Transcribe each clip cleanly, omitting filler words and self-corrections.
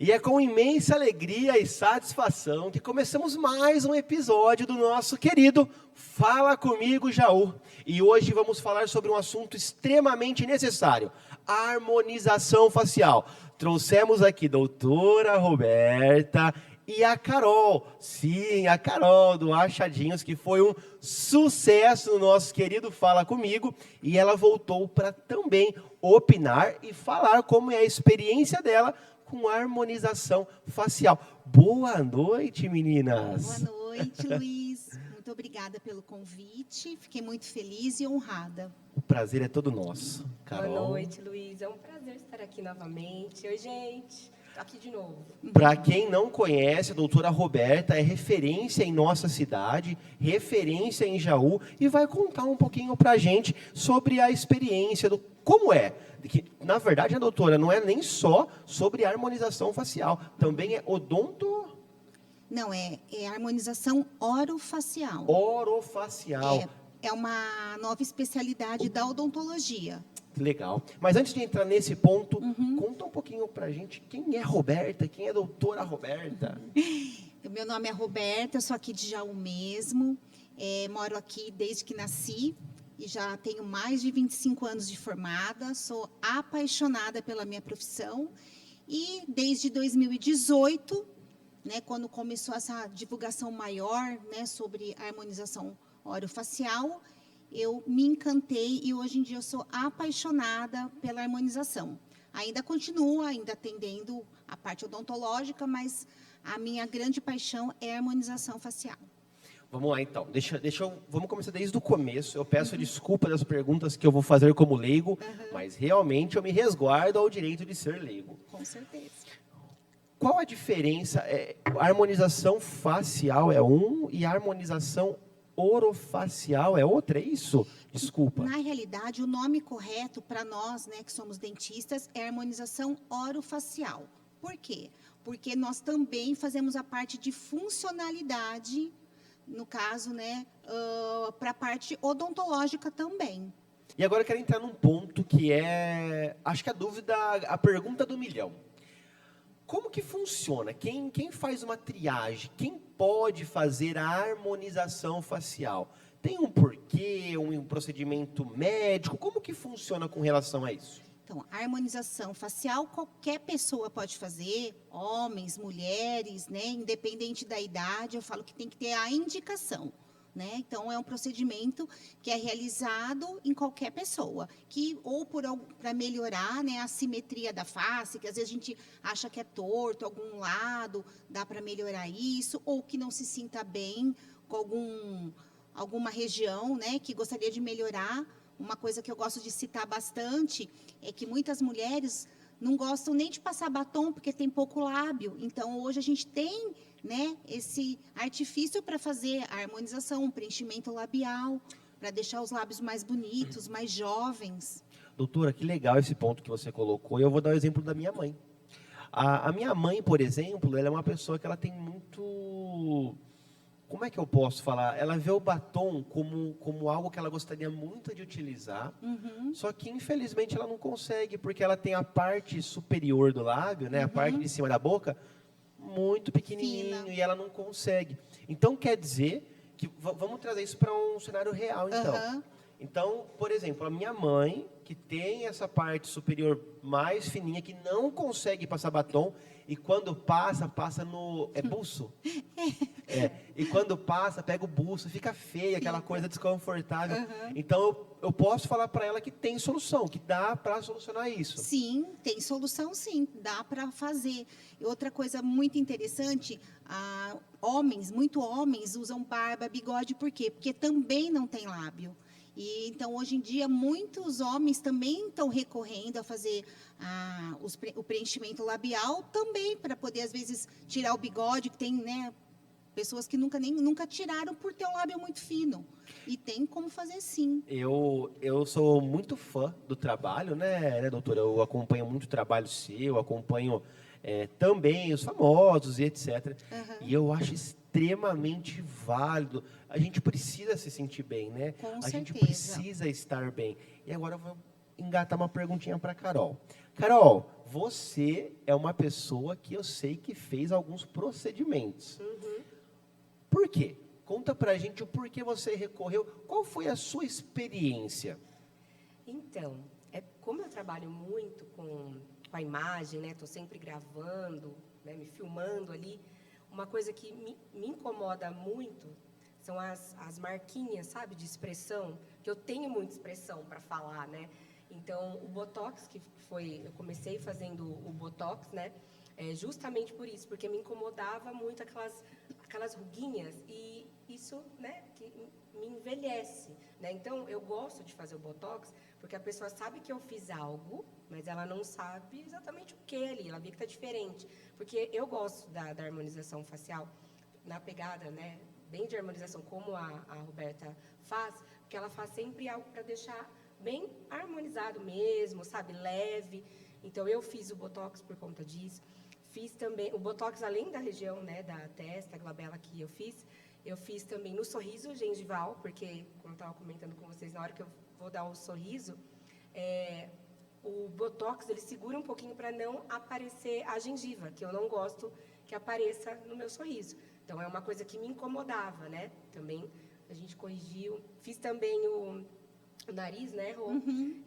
E é com imensa alegria e satisfação que começamos mais um episódio do nosso querido Fala Comigo, Jaú. E hoje vamos falar sobre um assunto extremamente necessário, a harmonização facial. Trouxemos aqui doutora Roberta e a Carol. Sim, a Carol do Achadinhos, que foi um sucesso no nosso querido Fala Comigo. E ela voltou para também opinar e falar como é a experiência dela com harmonização facial. Boa noite, meninas. Boa noite, Luiz. Muito obrigada pelo convite. Fiquei muito feliz e honrada. O prazer é todo nosso. Carol. Boa noite, Luiz. É um prazer estar aqui novamente. Oi, gente. Tô aqui de novo. Para quem não conhece, a doutora Roberta é referência em nossa cidade, referência em Jaú, e vai contar um pouquinho para a gente sobre a experiência, do como é. Que, na verdade, a doutora não é nem só sobre harmonização facial, também é odonto... Não, é harmonização orofacial. Orofacial. É uma nova especialidade da odontologia. Legal. Mas antes de entrar nesse ponto, conta um pouquinho pra gente quem é Roberta, quem é a doutora Roberta. Meu nome é Roberta, eu sou aqui de Jaú mesmo. Moro aqui desde que nasci e já tenho mais de 25 anos de formada. Sou apaixonada pela minha profissão e desde 2018, né, quando começou essa divulgação maior, né, sobre a harmonização orofacial, eu me encantei e hoje em dia eu sou apaixonada pela harmonização. Ainda continuo, ainda atendendo a parte odontológica, mas a minha grande paixão é a harmonização facial. Vamos lá, então. Vamos começar desde o começo. Eu peço desculpa das perguntas que eu vou fazer como leigo, mas realmente eu me resguardo ao direito de ser leigo. Com certeza. Qual a diferença? A harmonização facial é um e a harmonização orofacial é outra, é isso? Desculpa. Na realidade, o nome correto para nós, né, que somos dentistas, é harmonização orofacial. Por quê? Porque nós também fazemos a parte de funcionalidade, no caso, né, para a parte odontológica também. E agora eu quero entrar num ponto que acho que a pergunta do milhão. Como que funciona? Quem faz uma triagem? Quem pode fazer a harmonização facial? Tem um porquê, um procedimento médico? Como que funciona com relação a isso? Então, a harmonização facial qualquer pessoa pode fazer, homens, mulheres, né? Independente da idade, eu falo que tem que ter a indicação. Né? Então, é um procedimento que é realizado em qualquer pessoa, ou para melhorar, né, a simetria da face, que às vezes a gente acha que é torto, algum lado, dá para melhorar isso, ou que não se sinta bem com alguma região, né, que gostaria de melhorar. Uma coisa que eu gosto de citar bastante é que muitas mulheres não gostam nem de passar batom porque tem pouco lábio. Então, hoje a gente tem, né, esse artifício para fazer a harmonização, um preenchimento labial, para deixar os lábios mais bonitos, mais jovens. Doutora, que legal esse ponto que você colocou. Eu vou dar o exemplo da minha mãe. A minha mãe, por exemplo, ela é uma pessoa que ela tem muito... Como é que eu posso falar? Ela vê o batom como algo que ela gostaria muito de utilizar, só que, infelizmente, ela não consegue, porque ela tem a parte superior do lábio, né, a parte de cima da boca, muito pequenininho, fina, e ela não consegue. Então, quer dizer que... Vamos trazer isso para um cenário real, então. Então, por exemplo, a minha mãe, que tem essa parte superior mais fininha, que não consegue passar batom, e quando passa no... É buço? E quando passa, pega o buço, fica feia, aquela coisa desconfortável. Então, eu posso falar para ela que tem solução, que dá para solucionar isso. Sim, tem solução, sim, dá para fazer. E outra coisa muito interessante, muito homens usam barba, bigode, por quê? Porque também não tem lábio. E, então, hoje em dia, muitos homens também estão recorrendo a fazer o preenchimento labial também, para poder, às vezes, tirar o bigode, que tem, né, pessoas que nunca tiraram por ter um lábio muito fino. E tem como fazer, sim. Eu sou muito fã do trabalho, né, doutora? Eu acompanho muito o trabalho seu, acompanho também os famosos e etc. E eu acho extremamente válido. A gente precisa se sentir bem, né? Com a gente certeza. precisa estar bem. E agora engatar uma perguntinha para Carol. Carol, você é uma pessoa que eu sei que fez alguns procedimentos. Por quê? Conta pra gente o porquê você recorreu. Qual foi a sua experiência? Então, como eu trabalho muito com a imagem, né? Estou sempre gravando, né? Me filmando ali. Uma coisa que me incomoda muito são as marquinhas, sabe, de expressão. Que eu tenho muita expressão para falar, né? Então, o Botox, eu comecei fazendo o Botox, né? Justamente por isso, porque me incomodava muito aquelas ruguinhas e isso, né, que me envelhece, né? Então, eu gosto de fazer o Botox porque a pessoa sabe que eu fiz algo, mas ela não sabe exatamente o que ali, ela vê que está diferente. Porque eu gosto da harmonização facial na pegada, né, bem de harmonização, como a Roberta faz, porque ela faz sempre algo para deixar bem harmonizado mesmo, sabe, leve. Então, eu fiz o Botox por conta disso. Fiz também o Botox, além da região, né, da testa, glabela que eu fiz também no sorriso gengival, porque, como eu estava comentando com vocês, na hora que eu vou dar o sorriso, o Botox, ele segura um pouquinho para não aparecer a gengiva, que eu não gosto que apareça no meu sorriso. Então, é uma coisa que me incomodava, né? Também a gente corrigiu. Fiz também o nariz, né, Rô?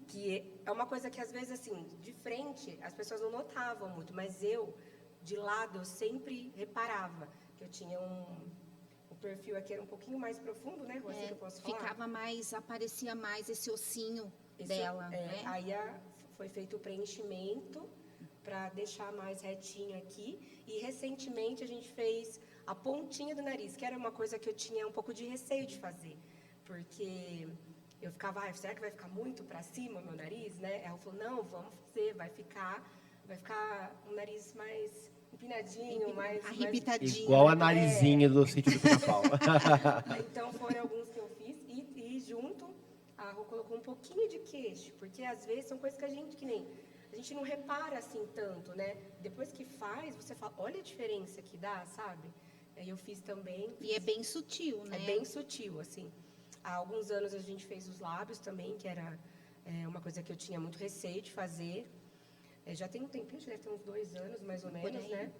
Que é uma coisa que, às vezes, assim, de frente, as pessoas não notavam muito, mas eu, de lado, eu sempre reparava que eu tinha o perfil aqui era um pouquinho mais profundo, né, Rô? Assim que eu posso falar? Aparecia mais esse ossinho dela, né? Aí foi feito o preenchimento para deixar mais retinho aqui. E, recentemente, a gente fez a pontinha do nariz, que era uma coisa que eu tinha um pouco de receio de fazer, porque eu ficava, será que vai ficar muito para cima o meu nariz, né? Ela falou, não, vamos fazer, vai ficar um nariz mais empinadinho, mais Arrebitadinho. Igual a narizinho do sítio do Pica-Pau. Então, foram alguns que eu fiz e junto, a Rô colocou um pouquinho de queixo, porque às vezes são coisas que a gente não repara assim tanto, né? Depois que faz, você fala, olha a diferença que dá, sabe? Aí eu fiz também. E é bem sutil, né? É bem sutil, assim. Há alguns anos a gente fez os lábios também, que era uma coisa que eu tinha muito receio de fazer. Já tem um tempinho, já deve ter uns 2 anos, mais ou menos, né?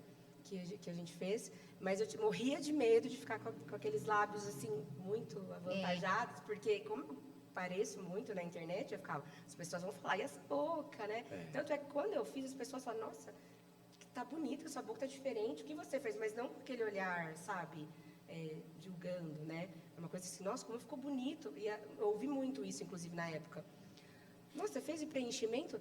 Que a gente fez. Mas eu morria de medo de ficar com aqueles lábios, assim, muito avantajados, porque como eu pareço muito na internet, eu ficava, as pessoas vão falar, e essa boca, né? Tanto é que quando eu fiz, as pessoas falam, nossa, tá bonita, sua boca tá diferente, o que você fez? Mas não com aquele olhar, sabe, julgando, né? É uma coisa assim, nossa, como ficou bonito. E eu ouvi muito isso, inclusive, na época. Nossa, você fez o preenchimento?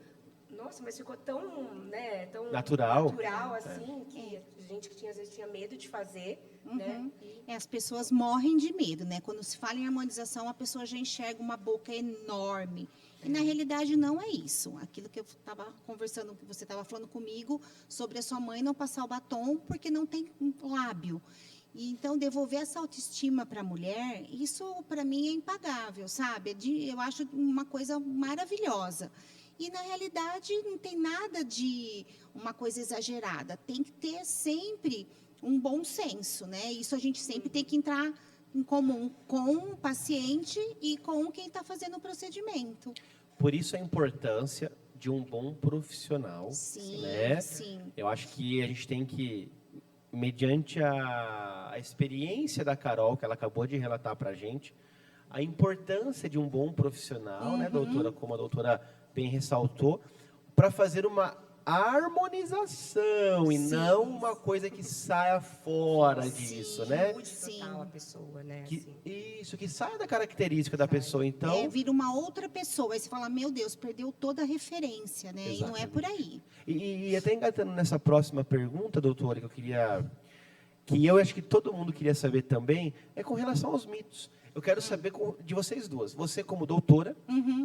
Nossa, mas ficou tão, né, tão natural assim, que a gente que às vezes tinha medo de fazer, né? As pessoas morrem de medo, né? Quando se fala em harmonização, a pessoa já enxerga uma boca enorme. E na realidade não é isso. Aquilo que eu estava conversando, que você estava falando comigo, sobre a sua mãe não passar o batom porque não tem lábio. E, então, devolver essa autoestima para a mulher, isso para mim é impagável, sabe? Eu acho uma coisa maravilhosa. E, na realidade, não tem nada de uma coisa exagerada. Tem que ter sempre um bom senso, né? Isso a gente sempre tem que entrar em comum com o paciente e com quem está fazendo o procedimento. Por isso a importância de um bom profissional, Sim, né? sim. Eu acho que a gente tem que, mediante a experiência da Carol, que ela acabou de relatar para a gente, a importância de um bom profissional, né, doutora, como a doutora bem ressaltou, para fazer uma harmonização e não uma coisa que saia fora disso, né? Mude total a pessoa, né? Que saia da característica da pessoa, então... vira uma outra pessoa, aí você fala, meu Deus, perdeu toda a referência, né? Exatamente. E não é por aí. E até engatando nessa próxima pergunta, doutora, que eu acho que todo mundo queria saber também, é com relação aos mitos. Eu quero saber de vocês duas, você como doutora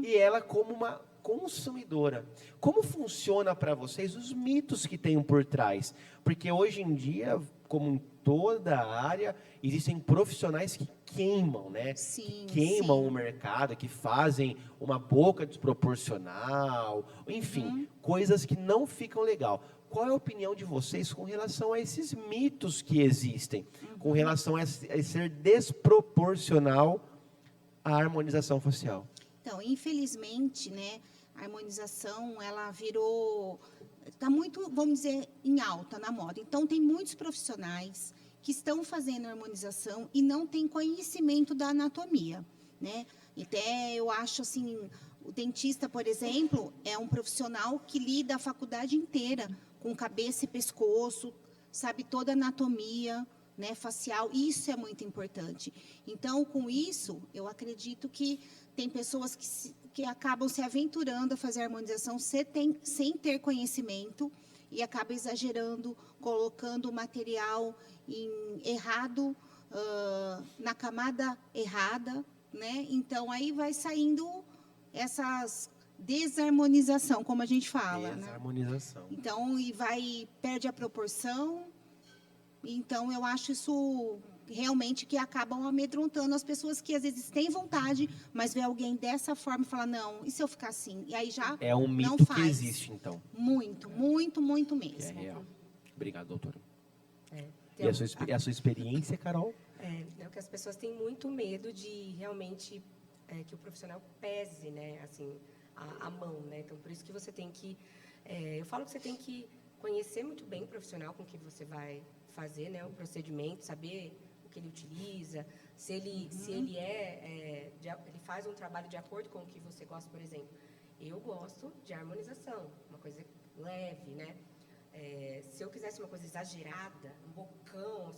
e ela como uma consumidora. Como funciona para vocês os mitos que tem por trás? Porque hoje em dia, como em toda a área, existem profissionais que queimam, né? Sim, que queimam sim. o mercado, que fazem uma boca desproporcional, enfim, coisas que não ficam legal. Qual é a opinião de vocês com relação a esses mitos que existem, com relação a ser desproporcional a harmonização facial? Então, infelizmente, né, a harmonização, ela virou, está muito, vamos dizer, em alta na moda. Então, tem muitos profissionais que estão fazendo harmonização e não têm conhecimento da anatomia, né? Até eu acho assim, o dentista, por exemplo, é um profissional que lida a faculdade inteira com cabeça e pescoço, sabe toda a anatomia, né, facial. Isso é muito importante. Então, com isso, eu acredito que tem pessoas que acabam se aventurando a fazer harmonização sem ter conhecimento e acaba exagerando, colocando o material errado, na camada errada, né? Então, aí vai saindo essas desarmonização, como a gente fala, Desarmonização. né? Então, perde a proporção. Então, eu acho isso realmente que acabam amedrontando as pessoas que às vezes têm vontade, mas vê alguém dessa forma e fala, não, e se eu ficar assim? E aí já É um não mito faz. que existe, então. Muito, muito, muito Que é mesmo. real. Obrigado, doutora. É, E a sua experiência, Carol? É que as pessoas têm muito medo de realmente que o profissional pese, né, assim, a mão, né? Então, por isso que você tem que... eu falo que você tem que conhecer muito bem o profissional com que você vai fazer, né, o procedimento, saber o que ele utiliza, se ele ele faz um trabalho de acordo com o que você gosta, por exemplo. Eu gosto de harmonização, uma coisa leve, né? Se eu quisesse uma coisa exagerada, um bocão,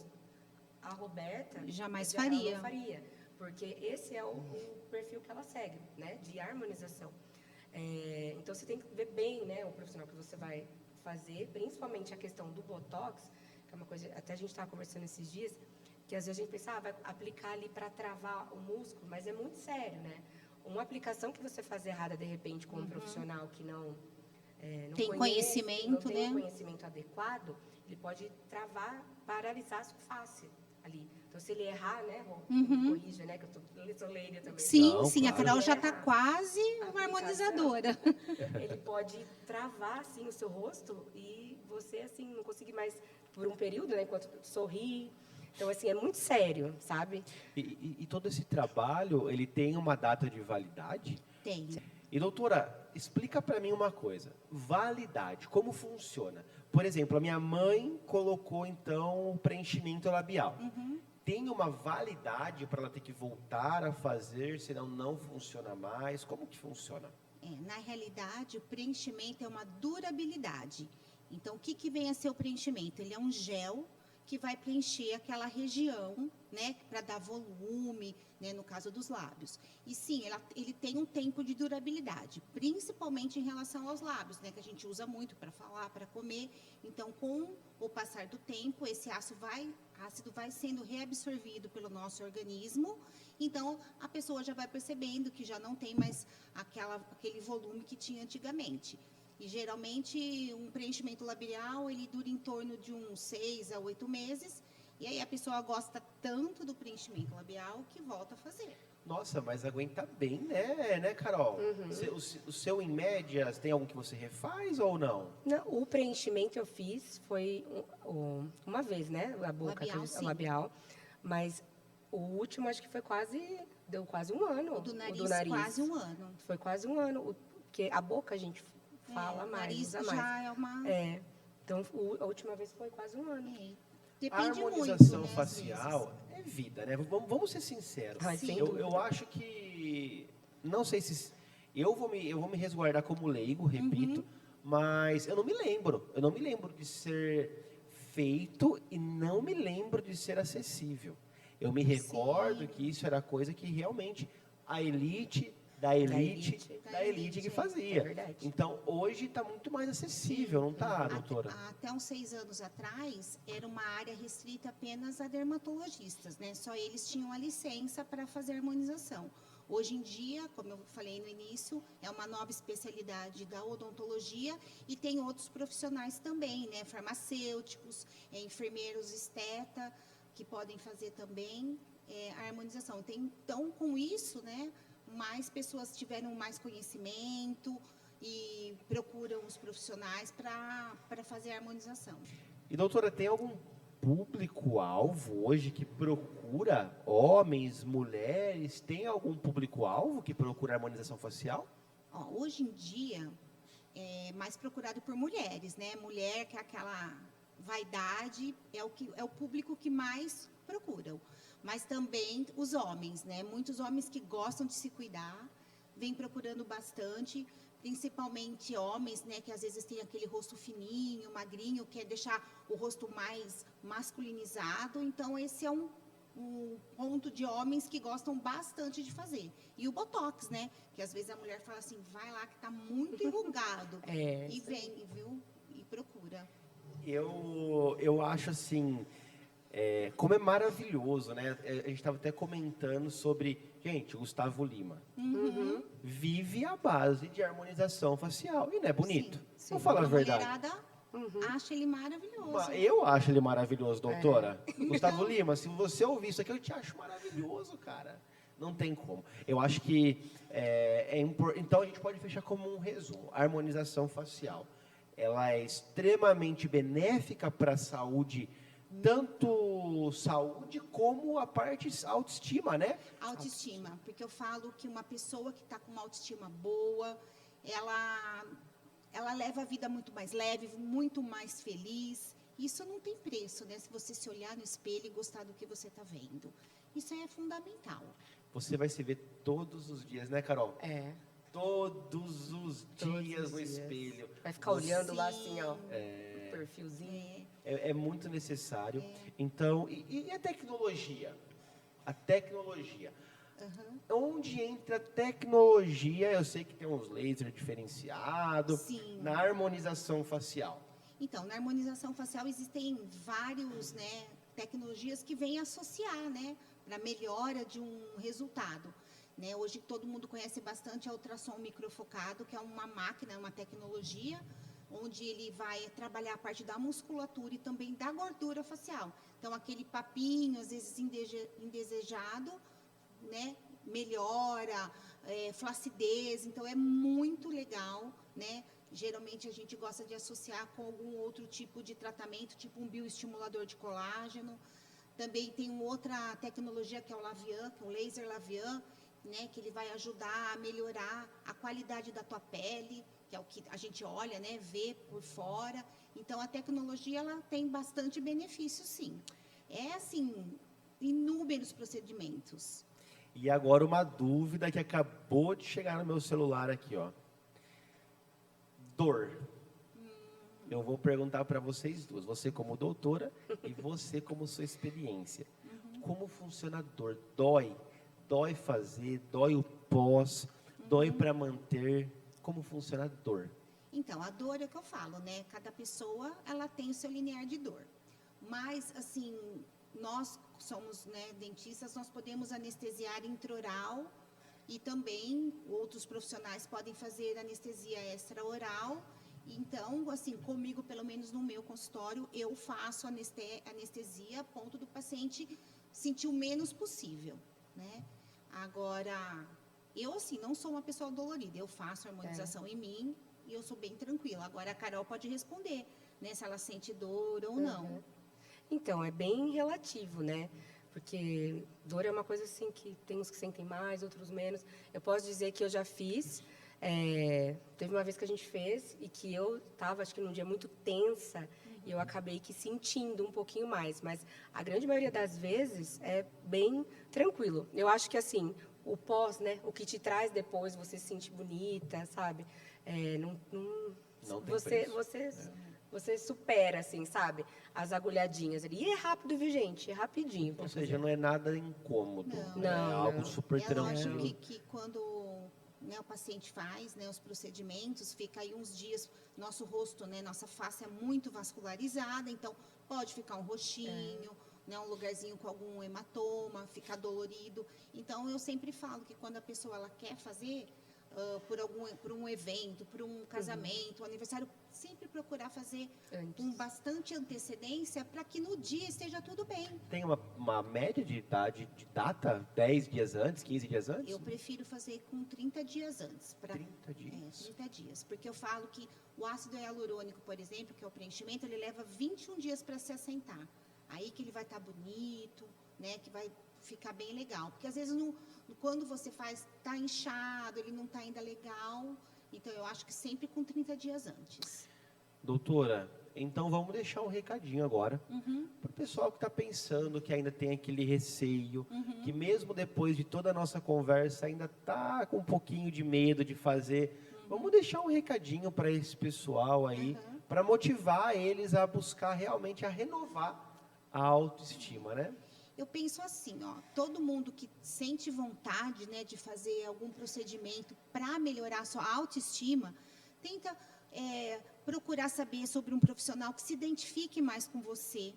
a Roberta Jamais ela faria. não faria, porque esse é o perfil que ela segue, né, de harmonização. Então você tem que ver bem, né, o profissional que você vai fazer, principalmente a questão do botox, que é uma coisa, até a gente estava conversando esses dias, que às vezes a gente pensa, vai aplicar ali para travar o músculo, mas é muito sério, né? Uma aplicação que você faz errada de repente com um profissional que não tem conhecimento, não tem né? um conhecimento adequado, ele pode travar, paralisar a sua face ali. Então, se ele errar, né, Rô, me corrija, né, que eu sou leiga também. Sim, Não, sim, claro. a Carol já está quase uma Aplicação. harmonizadora. Ele pode travar, assim, o seu rosto e você, assim, não conseguir mais, por um período, né, enquanto sorrir. Então, assim, é muito sério, sabe? E todo esse trabalho, ele tem uma data de validade? Tem. E, doutora, explica para mim uma coisa. Validade, como funciona? Por exemplo, a minha mãe colocou, então, o preenchimento labial. Tem uma validade para ela ter que voltar a fazer, senão não funciona mais? Como que funciona? Na realidade, o preenchimento é uma durabilidade. Então, o que vem a ser o preenchimento? Ele é um gel que vai preencher aquela região, né, para dar volume, né, no caso dos lábios. E sim, ele tem um tempo de durabilidade, principalmente em relação aos lábios, né, que a gente usa muito para falar, para comer. Então, com o passar do tempo, esse ácido vai sendo reabsorvido pelo nosso organismo. Então, a pessoa já vai percebendo que já não tem mais aquele volume que tinha antigamente. E, geralmente, um preenchimento labial, ele dura em torno de uns 6 a 8 meses. E aí, a pessoa gosta tanto do preenchimento labial que volta a fazer. Nossa, mas aguenta bem, né, Carol? O seu, em média, tem algum que você refaz ou não? Não, o preenchimento eu fiz foi uma vez, né? A boca, Labial, sim. labial. Mas o último, acho que deu quase um ano. O do nariz, quase um ano. Foi quase um ano. Porque a boca a gente fala mais, nariz usa já mais. é uma... Então, a última vez foi quase um ano. A Depende harmonização muito, né, facial é vida, né? Vamos ser sinceros. Ai, sem Eu dúvida. acho que... Não sei se... Eu vou me resguardar como leigo, repito, mas eu não me lembro. Eu não me lembro de ser feito e não me lembro de ser acessível. Eu me recordo que isso era coisa que realmente a elite da elite que fazia. É verdade. Então, hoje está muito mais acessível, não está, doutora? Até uns 6 anos atrás, era uma área restrita apenas a dermatologistas, né? Só eles tinham a licença para fazer harmonização. Hoje em dia, como eu falei no início, é uma nova especialidade da odontologia e tem outros profissionais também, né? Farmacêuticos, enfermeiros esteta, que podem fazer também a harmonização. Então, com isso, né, mais pessoas tiveram mais conhecimento e procuram os profissionais para fazer a harmonização. E, doutora, tem algum público-alvo hoje que procura homens, mulheres? Tem algum público-alvo que procura harmonização facial? Ó, hoje em dia é mais procurado por mulheres, né? Mulher que é aquela vaidade é o público que mais procuram. Mas também os homens, né? Muitos homens que gostam de se cuidar, vêm procurando bastante, principalmente homens, né, que às vezes têm aquele rosto fininho, magrinho, quer deixar o rosto mais masculinizado. Então, esse é um ponto de homens que gostam bastante de fazer. E o Botox, né, que às vezes a mulher fala assim, vai lá que está muito enrugado. E vem, viu? E procura. Eu acho assim, como é maravilhoso, né? A gente estava até comentando sobre, gente, o Gustavo Lima vive à base de harmonização facial e não é bonito. Sim. Vamos falar a verdade. mulherada acha ele maravilhoso. Eu acho ele maravilhoso, doutora. Gustavo Lima, se você ouvir isso aqui, eu te acho maravilhoso, cara. Não tem como. Eu acho que então a gente pode fechar como um resumo. A harmonização facial, ela é extremamente benéfica para a saúde, tanto saúde como a parte autoestima, né? Autoestima, porque eu falo que uma pessoa que está com uma autoestima boa, ela leva a vida muito mais leve, muito mais feliz. Isso não tem preço, né? Se você se olhar no espelho e gostar do que você está vendo. Isso é fundamental. Você vai se ver todos os dias, né, Carol? Todos os Todos dias os no dias. espelho. Vai ficar olhando lá Sim. assim, ó, o perfilzinho. É muito necessário. Então, e a tecnologia? A tecnologia. Onde entra a tecnologia? Eu sei que tem uns lasers diferenciados. Sim. Na harmonização facial. Então, na harmonização facial existem vários, né, tecnologias que vêm associar, né, para melhora de um resultado. Né, hoje todo mundo conhece bastante a ultrassom microfocado, que é uma máquina, uma tecnologia, onde ele vai trabalhar a parte da musculatura e também da gordura facial. Então, aquele papinho, às vezes indesejado, né, melhora, flacidez. Então, é muito legal, né? Geralmente, a gente gosta de associar com algum outro tipo de tratamento, tipo um bioestimulador de colágeno. Também tem uma outra tecnologia que é o Lavian, que é o laser Lavian, né, que ele vai ajudar a melhorar a qualidade da tua pele, que é o que a gente olha, né, vê por fora. Então, a tecnologia ela tem bastante benefício, sim. É, assim, inúmeros procedimentos. E agora uma dúvida que acabou de chegar no meu celular aqui, ó. Dor. Eu vou perguntar para vocês duas, você como doutora e você como sua experiência. Como funciona a dor? Dói? Dói fazer? Dói o pós? Dói para manter? Como funciona a dor? Então, a dor é o que eu falo, né? Cada pessoa, ela tem o seu linear de dor. Mas, assim, nós somos, né, dentistas, nós podemos anestesiar intraoral e também outros profissionais podem fazer anestesia extraoral. Então, assim, comigo, pelo menos no meu consultório, eu faço anestesia a ponto do paciente sentir o menos possível, né? Agora, eu, assim, não sou uma pessoa dolorida, eu faço harmonização em mim e eu sou bem tranquila. Agora, a Carol pode responder, né, se ela sente dor ou não. Então, é bem relativo, né? Porque dor é uma coisa assim que tem uns que sentem mais, outros menos. Eu posso dizer que eu já fiz. Teve uma vez que a gente fez e que eu estava, acho que num dia muito tensa, e eu acabei que sentindo um pouquinho mais. Mas a grande maioria das vezes é bem tranquilo. Eu acho que, assim, o pós, né? O que te traz depois, você se sentir bonita, sabe? Não tem você, preço. você supera, assim, sabe? As agulhadinhas ali. E é rápido, viu, gente? É rapidinho. Ou pra seja, fazer. não é nada incômodo. Não. É algo super É lógico tranquilo. que quando, né, o paciente faz, né, os procedimentos, fica aí uns dias, nosso rosto, né, nossa face é muito vascularizada, então pode ficar um roxinho, né, um lugarzinho com algum hematoma, ficar dolorido. Então, eu sempre falo que quando a pessoa ela quer fazer, por um evento, por um casamento, um aniversário, sempre procurar fazer Antes. com bastante antecedência para que no dia esteja tudo bem. Tem uma média de data? 10 dias antes, 15 dias antes? Eu prefiro fazer com 30 dias antes. 30 dias. 30 dias. Porque eu falo que o ácido hialurônico, por exemplo, que é o preenchimento, ele leva 21 dias para se assentar. Aí que ele vai estar bonito, né? Que vai ficar bem legal. Porque, às vezes, quando você faz, está inchado, ele não está ainda legal. Então, eu acho que sempre com 30 dias antes. Doutora, então vamos deixar um recadinho agora para o pessoal que está pensando, que ainda tem aquele receio, que mesmo depois de toda a nossa conversa ainda está com um pouquinho de medo de fazer. Vamos deixar um recadinho para esse pessoal aí, para motivar eles a buscar realmente, a renovar a autoestima, né? Eu penso assim, ó, todo mundo que sente vontade, né, de fazer algum procedimento para melhorar a sua autoestima, tenta procurar saber sobre um profissional que se identifique mais com você,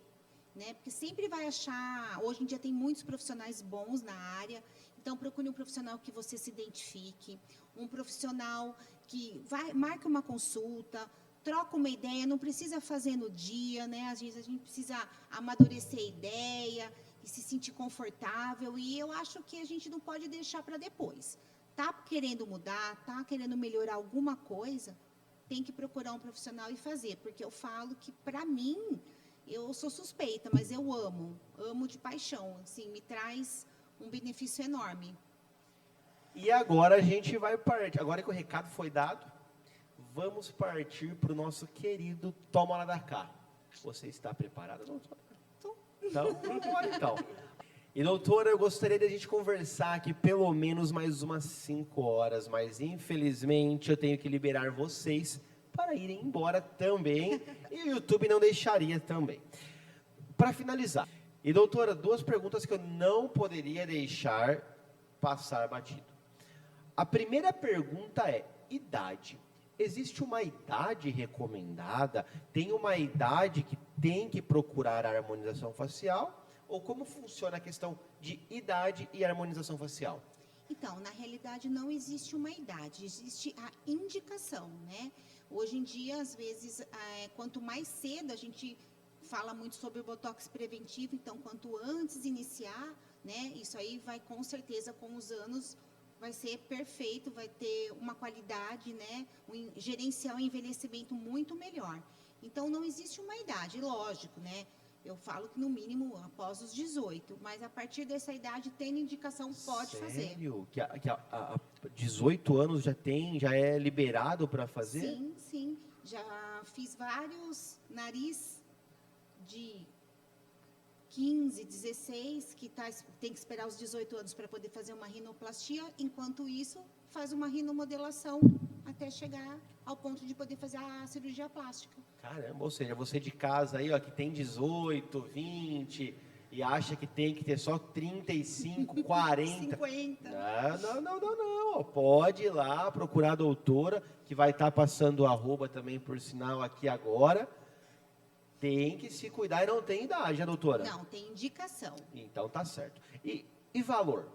né? Porque sempre vai achar, hoje em dia tem muitos profissionais bons na área, então procure um profissional que você se identifique, um profissional que marque uma consulta, troca uma ideia, não precisa fazer no dia, né? Às vezes a gente precisa amadurecer a ideia e se sentir confortável, e eu acho que a gente não pode deixar para depois. Tá querendo mudar, tá querendo melhorar alguma coisa, tem que procurar um profissional e fazer, porque eu falo que, para mim, eu sou suspeita, mas eu amo de paixão, assim, me traz um benefício enorme. E agora a gente vai partir, agora que o recado foi dado, vamos partir para o nosso querido Toma lá da cá. Você está preparada, doutora? Então, vamos embora então. E doutora, eu gostaria de a gente conversar aqui pelo menos mais umas 5 horas, mas infelizmente eu tenho que liberar vocês para irem embora também, e o YouTube não deixaria também. Para finalizar, e doutora, 2 perguntas que eu não poderia deixar passar batido. A primeira pergunta é, idade. Existe uma idade recomendada? Tem uma idade que tem que procurar a harmonização facial? Ou como funciona a questão de idade e harmonização facial? Então, na realidade, não existe uma idade, existe a indicação, né? Hoje em dia, às vezes, quanto mais cedo, a gente fala muito sobre o botox preventivo, então, quanto antes iniciar, né? Isso aí vai, com certeza, com os anos, vai ser perfeito, vai ter uma qualidade, né? Gerenciar o envelhecimento muito melhor. Então, não existe uma idade, lógico, né? Eu falo que no mínimo após os 18, mas a partir dessa idade, tendo indicação, pode fazer. Sério? Que a 18 anos já é liberado para fazer? Sim, sim. Já fiz vários nariz de 15, 16, que tem que esperar os 18 anos para poder fazer uma rinoplastia. Enquanto isso, faz uma rinomodelação até chegar ao ponto de poder fazer a cirurgia plástica. Caramba, ou seja, você de casa aí, ó, que tem 18, 20 e acha que tem que ter só 35, 40. 50. Não. Pode ir lá procurar a doutora, que vai estar passando o arroba também, por sinal, aqui agora. Tem que se cuidar e não tem idade, né, doutora? Não, tem indicação. Então tá certo. E valor?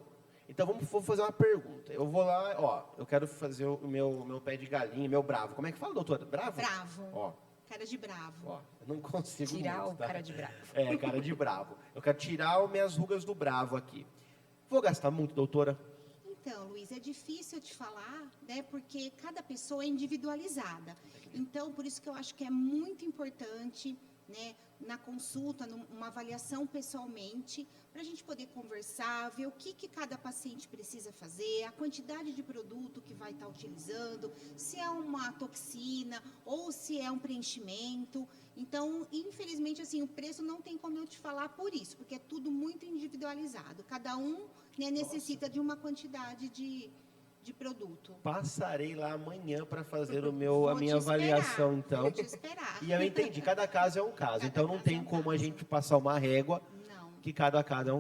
Então vou fazer uma pergunta. Eu vou lá, ó, eu quero fazer o meu pé de galinha, meu bravo. Como é que fala, doutora? Bravo? Bravo. Ó. Cara de bravo. Ó, eu não consigo Tirar muito, o tá? cara de bravo. É, cara de bravo. Eu quero tirar as minhas rugas do bravo aqui. Vou gastar muito, doutora? Então, Luiz, é difícil te falar, né? Porque cada pessoa é individualizada. Então, por isso que eu acho que é muito importante, né, na consulta, numa avaliação pessoalmente, para a gente poder conversar, ver o que cada paciente precisa fazer, a quantidade de produto que vai estar utilizando, se é uma toxina ou se é um preenchimento. Então, infelizmente, assim, o preço não tem como eu te falar por isso, porque é tudo muito individualizado. Cada um, né, necessita de uma quantidade de produto. Passarei lá amanhã para fazer a Vou minha te esperar, avaliação, então. Vou te esperar. E eu entendi, cada caso é um caso. Cada Então não caso tem é um como a caso. gente passar uma régua, Não. que cada caso é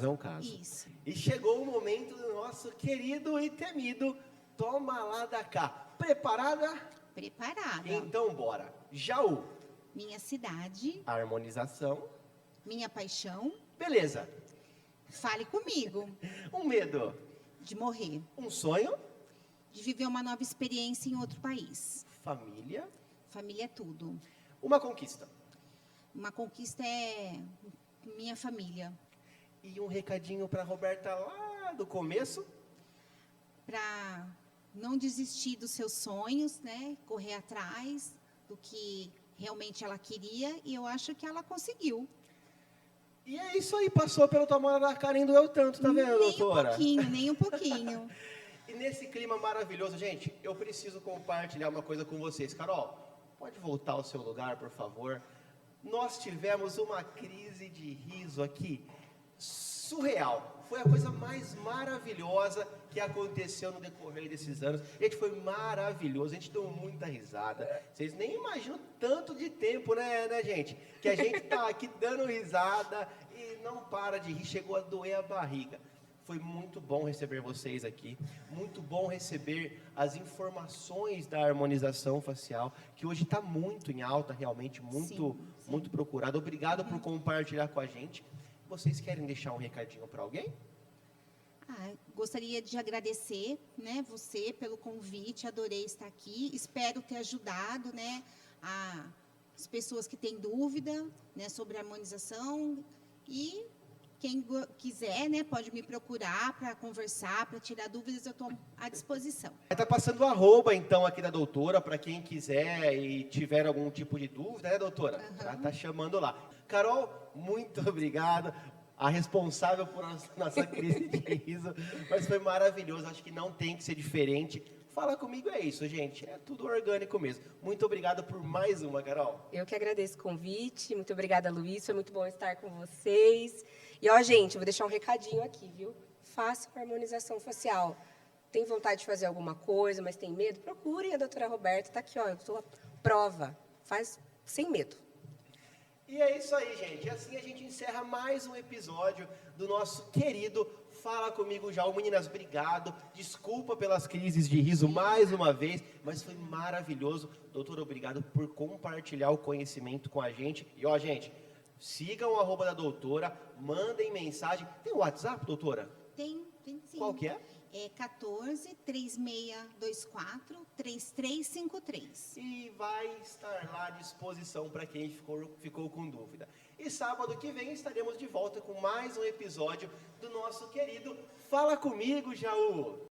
um caso. Isso. E chegou o momento do nosso querido e temido Toma lá da cá. Preparada? Preparada. Então bora. Jaú. Minha cidade, Harmonização. minha paixão, Beleza. fale comigo. Um medo. De morrer, Um sonho. de viver uma nova experiência em outro país. Família. Família é tudo. Uma conquista. Uma conquista é minha família. E um recadinho para Roberta lá do começo. Para não desistir dos seus sonhos, né? Correr atrás do que realmente ela queria, e eu acho que ela conseguiu. E é isso aí, passou pelo tamanho da cara e doeu tanto, tá vendo, doutora? Nem um pouquinho. E nesse clima maravilhoso, gente, eu preciso compartilhar uma coisa com vocês. Carol, pode voltar ao seu lugar, por favor? Nós tivemos uma crise de riso aqui, surreal. Foi a coisa mais maravilhosa que aconteceu no decorrer desses anos. Gente, foi maravilhoso, a gente deu muita risada. Vocês nem imaginam tanto de tempo, né, gente? Que a gente tá aqui dando risada e não para de rir, chegou a doer a barriga. Foi muito bom receber vocês aqui, muito bom receber as informações da harmonização facial, que hoje está muito em alta, realmente, muito procurado. Obrigado por compartilhar com a gente. Vocês querem deixar um recadinho para alguém? Gostaria de agradecer, né, você pelo convite, adorei estar aqui, espero ter ajudado, né, as pessoas que têm dúvida, né, sobre a harmonização, e quem quiser, né, pode me procurar para conversar, para tirar dúvidas, eu estou à disposição. Está passando o arroba, então, aqui da doutora, para quem quiser e tiver algum tipo de dúvida, né, doutora? Tá chamando lá. Carol, muito obrigado. A responsável por nossa crise de riso, mas foi maravilhoso, acho que não tem que ser diferente. Fala Comigo é isso, gente, é tudo orgânico mesmo. Muito obrigado por mais uma, Carol. Eu que agradeço o convite, muito obrigada, Luiz, foi muito bom estar com vocês. E, ó, gente, eu vou deixar um recadinho aqui, viu? Faça uma harmonização facial. Tem vontade de fazer alguma coisa, mas tem medo? Procurem a doutora Roberta, tá aqui, ó, eu sou a prova. Faz sem medo. E é isso aí, gente. E assim a gente encerra mais um episódio do nosso querido Fala Comigo Jaú. Meninas, obrigado. Desculpa pelas crises de riso mais uma vez, mas foi maravilhoso. Doutora, obrigado por compartilhar o conhecimento com a gente. E, ó, gente, sigam o arroba da doutora, mandem mensagem. Tem o WhatsApp, doutora? Tem sim. Qual que é? É 14 3624 3353. E vai estar lá à disposição para quem ficou com dúvida. E sábado que vem estaremos de volta com mais um episódio do nosso querido Fala Comigo, Jaú!